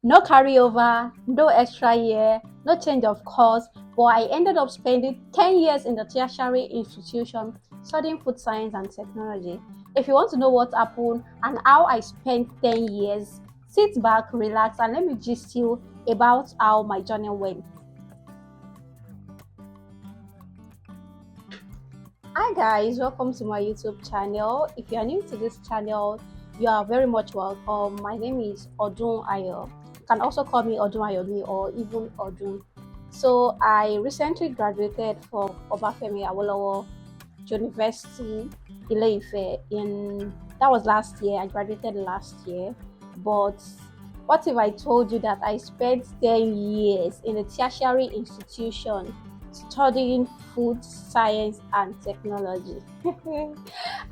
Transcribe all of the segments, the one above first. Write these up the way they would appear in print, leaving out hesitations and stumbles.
No carryover, no extra year, no change of course, but I ended up spending 10 years in the tertiary institution studying food science and technology. If you want to know what happened and how I spent 10 years, sit back, relax, and let me gist you about how my journey went. Hi guys, welcome to my YouTube channel. If you are new to this channel, you are very much welcome. My name is Odun Ayo. You can also call me Odun Ayomi or even Odun. So I recently graduated from Obafemi Awolowo University, Ile-Ife. In that was last year. I graduated last year, but what if I told you that I spent 10 years in a tertiary institution studying food science and technology?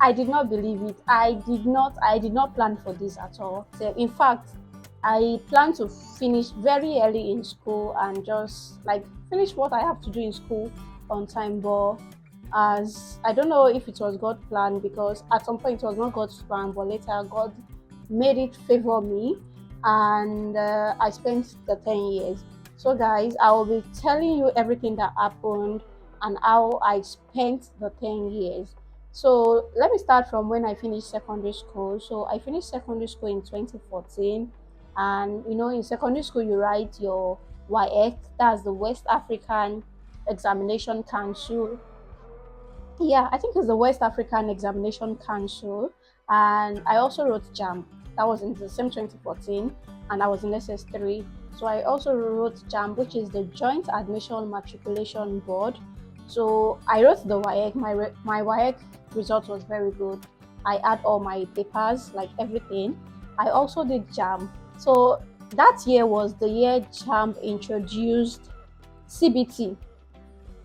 I did not believe it. I did not plan for this at all. So in fact, I plan to finish very early in school and just like finish what I have to do in school on time. But as I don't know if it was God's plan, because at some point it was not God's plan, but later God made it favor me, and I spent the 10 years. So guys, I will be telling you everything that happened and how I spent the 10 years. So let me start from when I finished secondary school. So I finished secondary school in 2014, and in secondary school you write your WAEC, that's the West African Examination Council. Yeah, I think it's the West African Examination Council. And I also wrote JAM. That was in the same 2014, and I was in SS3. So I also wrote JAM, which is the Joint Admission Matriculation Board. So I wrote the WAEC. My WAEC result was very good. I had all my papers, like everything. I also did JAM. So that year was the year JAM introduced CBT.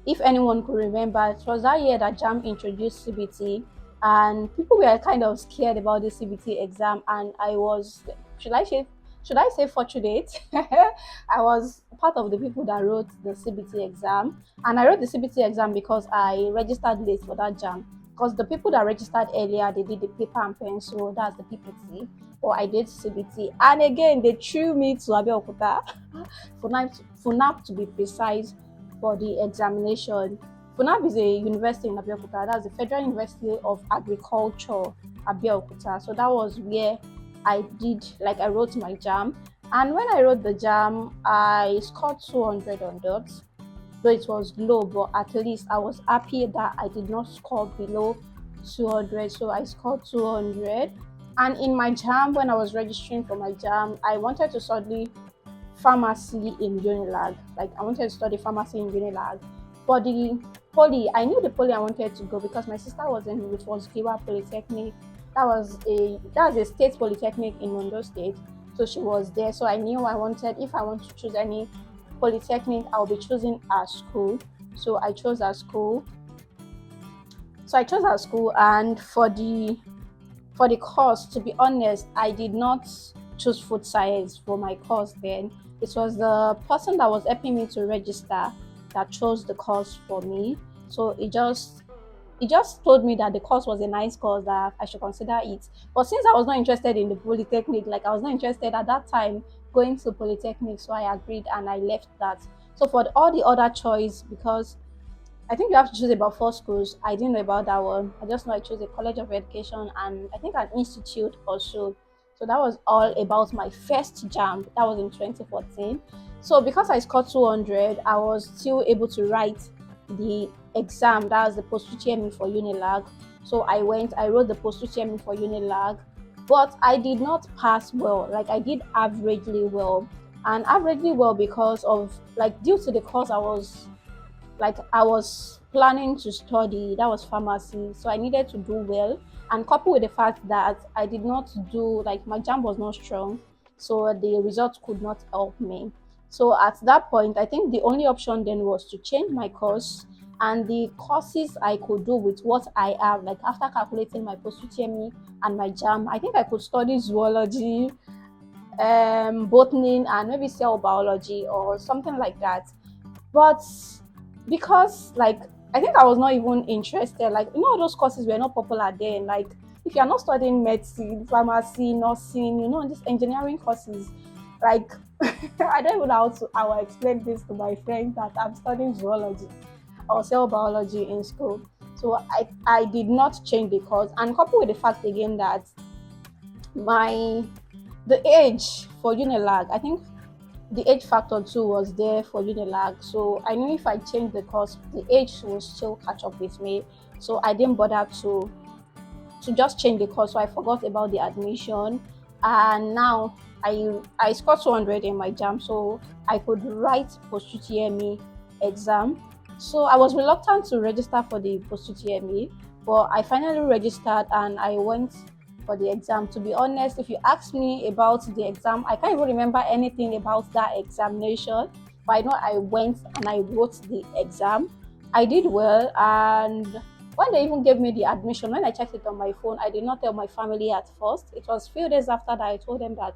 If anyone could remember, it was that year that JAM introduced CBT, and people were kind of scared about the CBT exam. And I was, should I say, should I say fortunate? I was part of the people that wrote the CBT exam, and I wrote the CBT exam because I registered late for that JAM. Because the people that registered earlier, they did the paper and pencil, that's the PPT, or I did CBT. And again, they threw me to Abeokuta, FUNAP to be precise, for the examination. FUNAB is a university in Abeokuta. That's the Federal University of Agriculture, Abeokuta. So that was where I wrote my JAM. And when I wrote the JAM, I scored 200 on that. Though it was low, but at least I was happy that I did not score below 200. So I scored 200. And in my JAM, when I was registering for my JAM, I wanted to study pharmacy in Unilag. Like I wanted to study pharmacy in Unilag. For the poly, I knew the poly I wanted to go because my sister was in it was Giwa Polytechnic. That was a state polytechnic in Ondo State. So she was there. So I knew I wanted, if I want to choose any polytechnic, I'll be choosing our school. So I chose our school. And for the course, to be honest, I did not choose food science for my course then. It was the person that was helping me to register that chose the course for me. So it just told me that the course was a nice course, that I should consider it. But since I was not interested in the polytechnic, like I was not interested at that time going to polytechnic, so I agreed and I left that. So for all the other choice, because I think you have to choose about four schools. I didn't know about that one. I just know I chose a college of education and I think an institute also. So that was all about my first JAM. That was in 2014. So because I scored 200, I was still able to write the exam. That was the post UTME for Unilag. So I wrote the post UTME for Unilag, but I did not pass well. Like I did averagely well, and averagely well because of like due to the course I was planning to study, that was pharmacy, so I needed to do well. And coupled with the fact that I did not do, like, my jam was not strong, so the results could not help me. So at that point, I think the only option then was to change my course, and the courses I could do with what I have, like after calculating my post UTME and my jam, I think I could study zoology, botany, and maybe cell biology or something like that. But because like I think I was not even interested. Like those courses were not popular then. Like if you're not studying medicine, pharmacy, nursing, these engineering courses, like I don't even know how to I will explain this to my friend that I'm studying zoology or cell biology in school. So I did not change the course, and coupled with the fact again that my the age for Unilag, I think the age factor too was there for Unilag. So I knew if I changed the course, the age will still catch up with me. So I didn't bother to just change the course. So I forgot about the admission, and now I scored 200 in my jam, so I could write post UTME exam. So I was reluctant to register for the post UTME, but I finally registered and I went for the exam. To be honest, if you ask me about the exam, I can't even remember anything about that examination. But I know I went and I wrote the exam. I did well, and when they even gave me the admission, when I checked it on my phone, I did not tell my family at first. It was a few days after that I told them that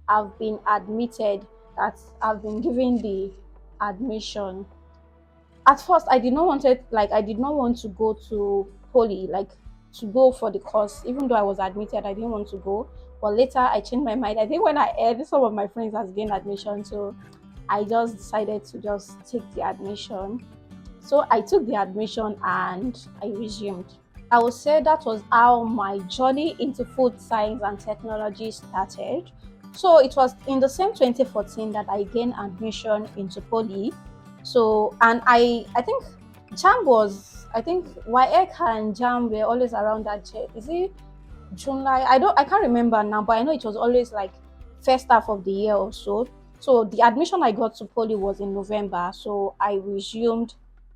I've been admitted, that I've been given the admission. At first I did not want it, like I did not want to go to poly, like to go for the course. Even though I was admitted, I didn't want to go. But later I changed my mind. I think when I heard some of my friends has gained admission, so I just decided to just take the admission. So I took the admission and I resumed. I would say that was how my journey into food science and technology started. So it was in the same 2014 that I gained admission into poly. So and I think Jam was, I think YX and Jam were always around that year. Is it July? I can't remember now, but I know it was always like first half of the year or so. So the admission I got to poly was in November. So I resumed,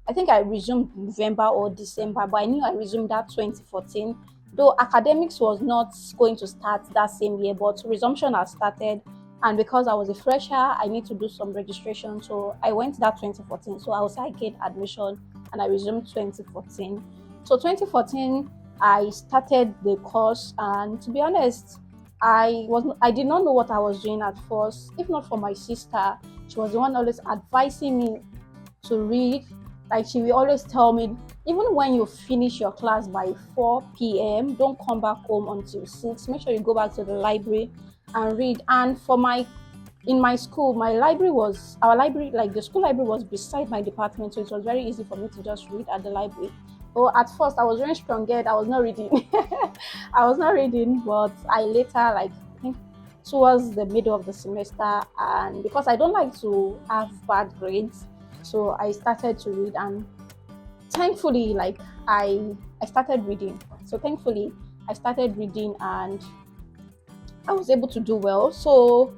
I think I resumed November or December, but I knew I resumed that 2014. Though academics was not going to start that same year, but resumption had started. And because I was a fresher, I need to do some registration. So I went that 2014. So I was I get admission and I resumed 2014. So 2014 I started the course, and to be honest, I did not know what I was doing at first. If not for my sister, she was the one always advising me to read. Like she will always tell me, even when you finish your class by 4 p.m., don't come back home until 6. Make sure you go back to the library and read. And for my in my school, my library was our library, like the school library was beside my department, so it was very easy for me to just read at the library. Well, at first I was very strong I was not reading. I was not reading, but I later, like I think towards the middle of the semester, and because I don't like to have bad grades, so I started to read, and thankfully, like I started reading. So thankfully I started reading and I was able to do well. So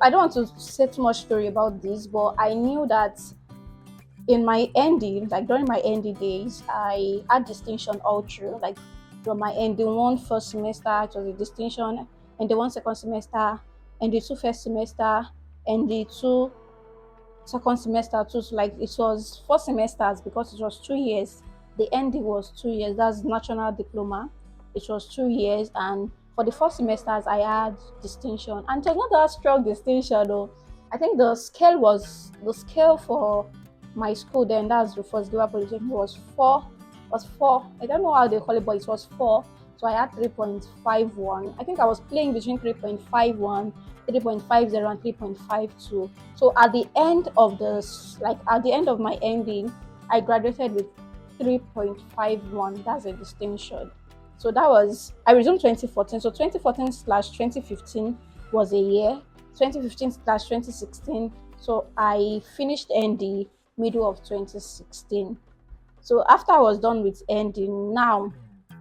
I don't want to say too much story about this, but I knew that in my ND, like during my ND days, I had distinction all through. Like from my ND1 first semester, it was a distinction, ND1 second semester, ND2 first semester, ND2 second semester too. So like it was 4 semesters because it was 2 years. The ND was 2 years. That's national diploma. It was 2 years, and for the 4 semesters, I had distinction, and it was not that strong distinction though. I think the scale for my school then, that's the first Giwa Polytechnic, was four. Was four. I don't know how they call it, but it was four. So I had 3.51. I think I was playing between 3.51, 3.50, and 3.52. So at the end of at the end of my ending, I graduated with 3.51. That's a distinction. So that was I resumed 2014. So 2014 slash 2015 was a year. 2015 slash 2016. So I finished ND middle of 2016. So after I was done with ND, now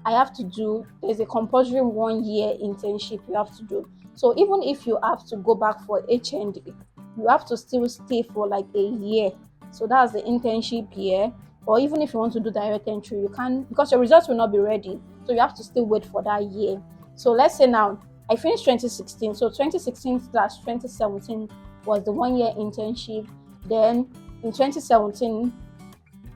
I have to do, there's a compulsory 1 year internship you have to do. So even if you have to go back for HND, you have to still stay for like a year. So that's the internship year. Or even if you want to do direct entry, you can, because your results will not be ready. So you have to still wait for that year. So let's say now I finished 2016. So 2016 slash 2017 was the 1 year internship. Then in 2017,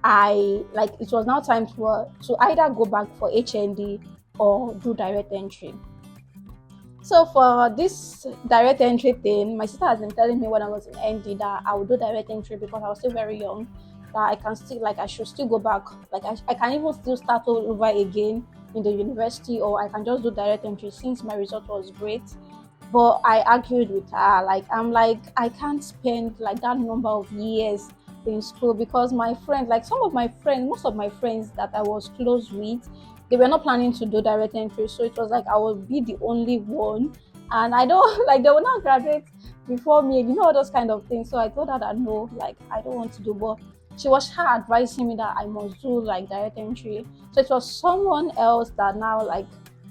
I like it was now time to either go back for HND or do direct entry. So for this direct entry thing, my sister has been telling me when I was in ND that I would do direct entry because I was still very young. That I can still, like, I should still go back. Like I can even still start all over again in the university, or I can just do direct entry since my result was great. But I argued with her. Like, I'm like, I can't spend like that number of years in school because my friends, like some of my friends, most of my friends that I was close with, they were not planning to do direct entry. So it was like I would be the only one. And I don't like they will not graduate before me, all those kind of things. So I told her that no, like I don't want to do, but she was her advising me that I must do like direct entry. So it was someone else that now like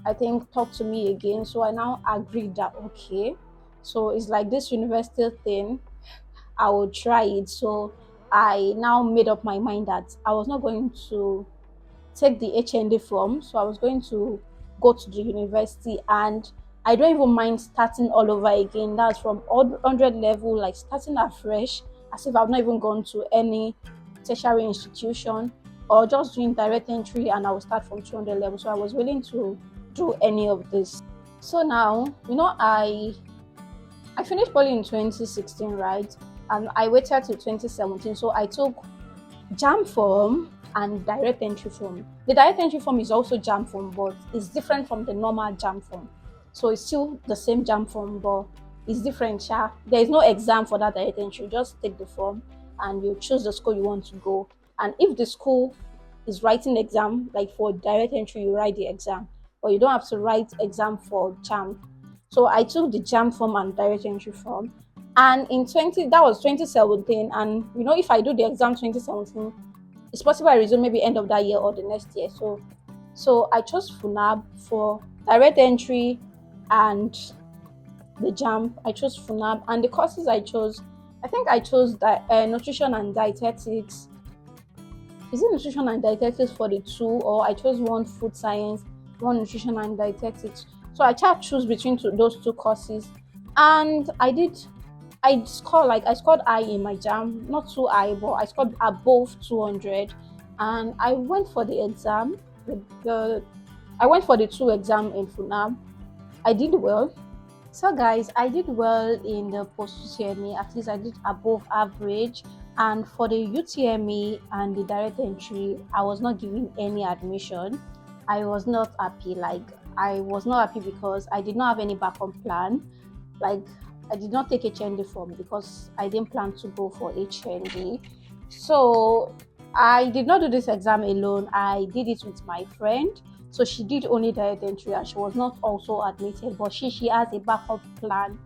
I think talked to me again. So I now agreed that okay. So it's like this university thing. I will try it. So I now made up my mind that I was not going to take the HND form. So I was going to go to the university, and I don't even mind starting all over again. That's from 100 level, like starting afresh, as if I've not even gone to any tertiary institution, or just doing direct entry and I will start from 200 level. So I was willing to do any of this. So now, I finished poly in 2016, right? And I waited till 2017. So I took JAM form and direct entry form. The direct entry form is also JAM form, but it's different from the normal JAM form. So it's still the same JAM form, but it's different. Sha. There is no exam for that direct entry. You just take the form and you choose the school you want to go. And if the school is writing exam, like for direct entry, you write the exam, but you don't have to write exam for JAM. So I took the JAM form and direct entry form. And in 20, that was 2017. And if I do the exam 2017, it's possible I resume maybe end of that year or the next year. So I chose FUNAB for direct entry and the JAM. I chose FUNAB, and the courses I chose, I think I chose nutrition and dietetics. Is it nutrition and dietetics for the two, or I chose one food science, one nutrition and dietetics? So I tried to choose between those two courses, and I scored high in my JAM, not too high, but I scored above 200, and I went for the exam. The I went for the two exam in FUNAB. I did well. So guys, I did well in the post UTME. At least I did above average. And for the UTME and the direct entry, I was not given any admission. I was not happy. Like I was not happy because I did not have any backup plan. Like I did not take HND form because I didn't plan to go for HND. So I did not do this exam alone. I did it with my friend. So she did only direct entry and she was not also admitted, but she has a backup plan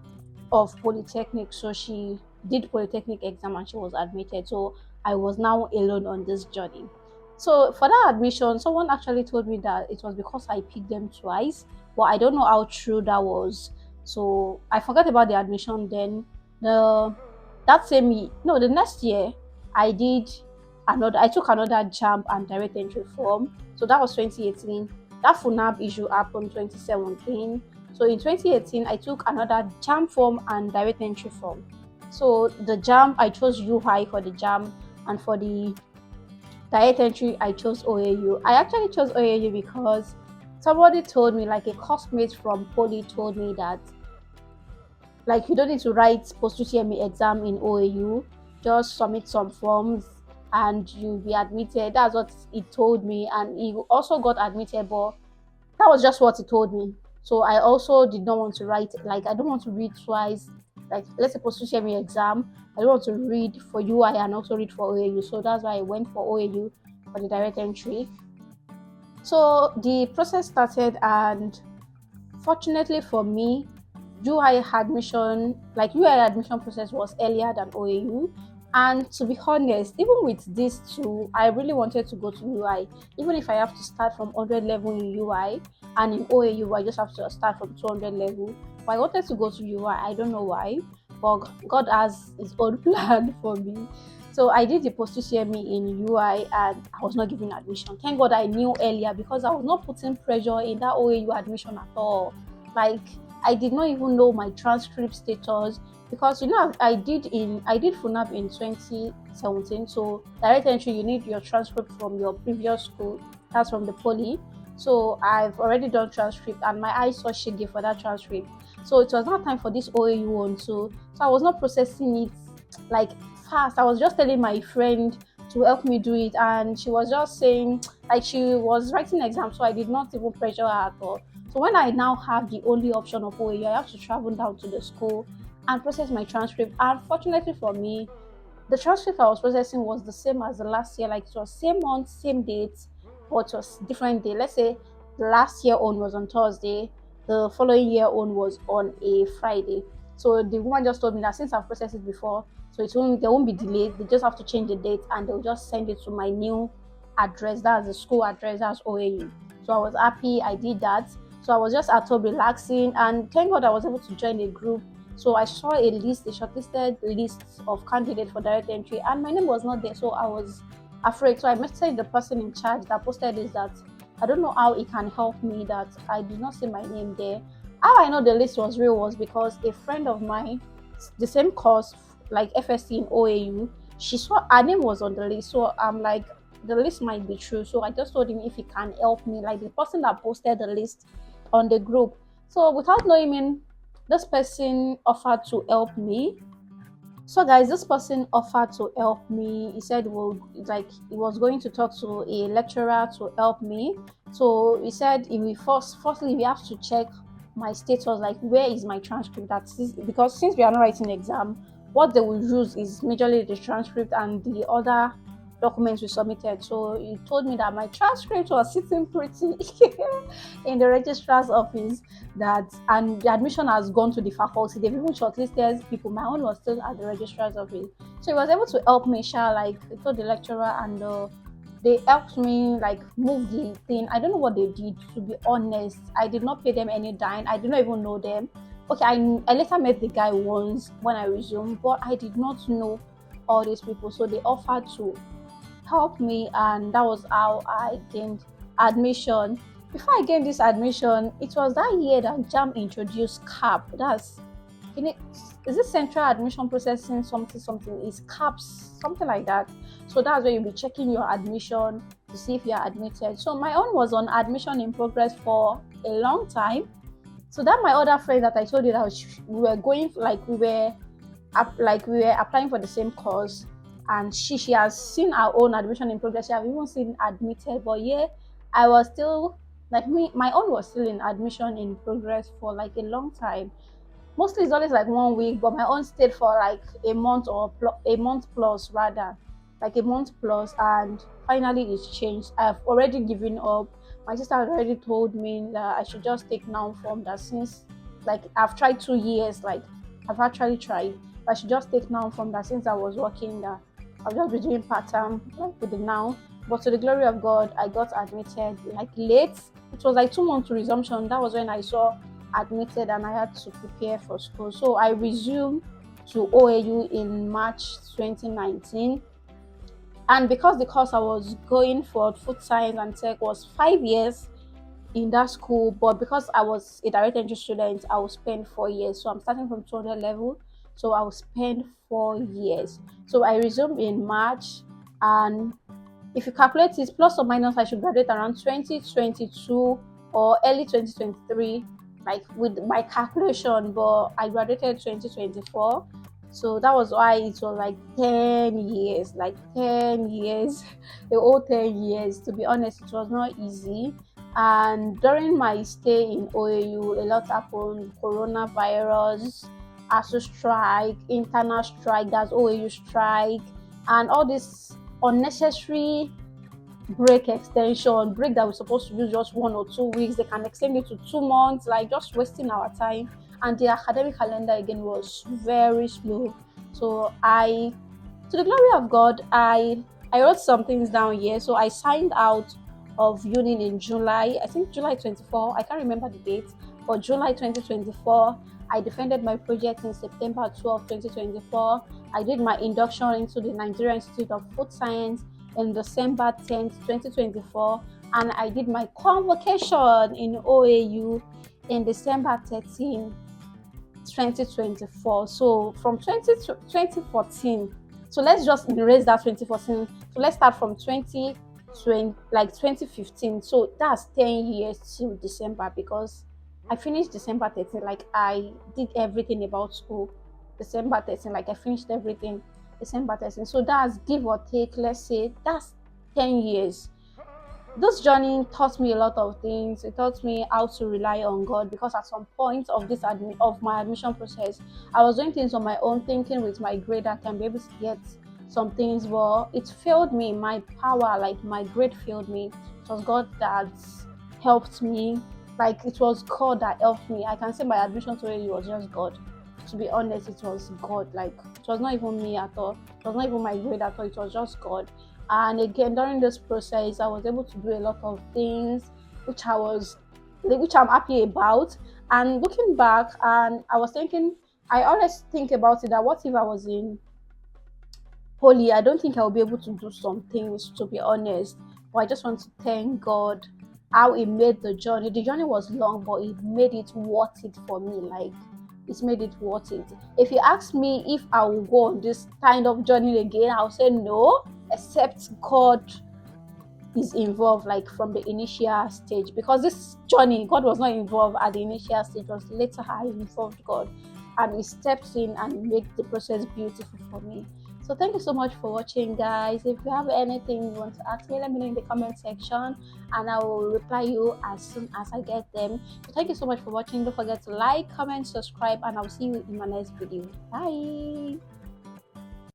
of polytechnic. So she did polytechnic exam and she was admitted. So I was now alone on this journey. So for that admission, someone actually told me that it was because I picked them twice, but I don't know how true that was. So I forgot about the admission. Then the next year, I took another JAM and direct entry form. So that was 2018. That FUNAB issue happened 2017. So in 2018, I took another JAM form and direct entry form. So the JAM, I chose UI for the JAM, and for the direct entry, I chose OAU. I actually chose OAU because somebody told me, like a classmate from Poly told me that like you don't need to write post UTME exam in OAU, just submit some forms and you'll be admitted. That's what he told me, and he also got admitted, but that was just what he told me. So I also did not want to write, like I don't want to read twice. Like let's say post UTME exam, I don't want to read for UI and also read for OAU. So that's why I went for OAU for the direct entry. So the process started, and fortunately for me, UI admission process was earlier than OAU. And to be honest, even with these two, I really wanted to go to UI. Even if I have to start from 100 level in UI, and in OAU, I just have to start from 200 level. But I wanted to go to UI. I don't know why, but God has His own plan for me. So I did the post UCME in UI, and I was not given admission. Thank God I knew earlier, because I was not putting pressure in that OAU admission at all. Like I did not even know my transcript status, because I did FUNAB in 2017. So direct entry, you need your transcript from your previous school. That's from the poly. So I've already done transcript, and my eyes saw shiggy for that transcript. So it was not time for this OAU one too. So I was not processing it like fast. I was just telling my friend to help me do it, and she was just saying, like, she was writing exams, so I did not even pressure her at all. So when I now have the only option of OAU, I have to travel down to the school and process my transcript. And fortunately for me, the transcript I was processing was the same as the last year, like it was same month, same date, but it was different day. Let's say the last year own was on Thursday, the following year own was on a Friday. So the woman just told me that since I've processed it before, so there won't be delayed. They just have to change the date and they'll just send it to my new address. That's the school address, that's OAU. So I was happy, I did that. So I was just at home relaxing, and thank God I was able to join a group. So I saw a list, a shortlisted list of candidates for direct entry, and my name was not there. So I was afraid. So I messaged the person in charge that posted this, that I don't know how it can help me that I did not see my name there. How I know the list was real was because a friend of mine, the same course, like FSC in OAU, she saw her name was on the list. So I'm like, the list might be true. So I just told him if he can help me, like the person that posted the list on the group. So without knowing him, this person offered to help me. So guys, this person offered to help me. He said, well, like he was going to talk to a lecturer to help me. So he said, if we firstly we have to check my status, like where is my transcript, because since we are not writing exam, what they will use is majorly the transcript and the other documents we submitted. So he told me that my transcript was sitting pretty in the registrar's office, that and the admission has gone to the faculty. They've even shortlisted people. My own was still at the registrar's office. So he was able to help me share, like I told the lecturer, and they helped me like move the thing. I don't know what they did, to be honest. I did not pay them any dime. I did not even know them. Okay, I later met the guy once when I resumed, but I did not know all these people. So they offered to help me, and that was how I gained admission. Before I gained this admission, it was that year that JAM introduced CAP. That's in it, is it Central Admission Processing something something? Is CAPS something like that? So that's where you'll be checking your admission to see if you are admitted. So my own was on admission in progress for a long time. So that my other friend that I told you that we were going, like we were applying for the same course, and she has seen our own admission in progress. She have even seen admitted, but yeah, I was still like me. My own was still in admission in progress for like a long time. Mostly it's always like 1 week, but my own stayed for like a month a month plus rather, like a month plus, and finally it's changed. I've already given up. My sister had already told me that I should just take now form, that since like I've tried 2 years, like I've actually tried. I should just take now from that, since I was working that I'll just be doing part-time like with the now. But to the glory of God, I got admitted like late. It was like 2 months to resumption. That was when I saw admitted and I had to prepare for school. So I resumed to OAU in March 2019. And because the course I was going for, food science and tech, was 5 years in that school, but because I was a direct entry student, I will spend 4 years. So I'm starting from 200 level, so I will spend 4 years. So I resumed in March, and if you calculate it plus or minus, I should graduate around 2022 or early 2023, like with my calculation, but I graduated 2024. So that was why it was like 10 years, like 10 years, the whole 10 years. To be honest, it was not easy. And during my stay in OAU, a lot happened: coronavirus, ASU strike, internal strike, that's OAU strike, and all this unnecessary break extension, break that we're supposed to use just 1 or 2 weeks, they can extend it to 2 months, like just wasting our time. And the academic calendar again was very slow. So to the glory of God, I wrote some things down here. So I signed out of uni in July, I think July 24, I can't remember the date, but July 2024. I defended my project in September 12, 2024. I did my induction into the Nigerian Institute of Food Science in December 10th, 2024, and I did my convocation in OAU in December 13th, 2024. So from 2014, so let's just erase that 2014. So let's start from 2020, like 2015. So that's 10 years till December, because I finished December 13th. Like I did everything about school. December 13th, like I finished everything December 13th. So that's give or take, let's say that's 10 years. This journey taught me a lot of things. It taught me how to rely on God, because at some point of of my admission process, I was doing things on my own, thinking with my grade I can be able to get some things, but it failed me. My power, like my grade, failed me. It was God that helped me. Like it was God that helped me. I can say my admission to it was just God. To be honest, it was God. Like it was not even me at all. It was not even my grade at all. It was just God. And again, during this process, I was able to do a lot of things which which I'm happy about. And looking back, and I was thinking, I always think about it, that what if I was in poly? I don't think I'll be able to do some things, to be honest. But I just want to thank God how He made the journey. The journey was long, but He made it worth it for me. Like it's made it worth it. If you ask me if I will go on this kind of journey again, I'll say no, except God is involved, like from the initial stage, because this journey God was not involved at the initial stage. It was later I involved God, and He stepped in and made the process beautiful for me. So thank you so much for watching, guys. If you have anything you want to ask me, let me know in the comment section, and I will reply you as soon as I get them. So thank you so much for watching. Don't forget to like, comment, subscribe, and I'll see you in my next video. Bye.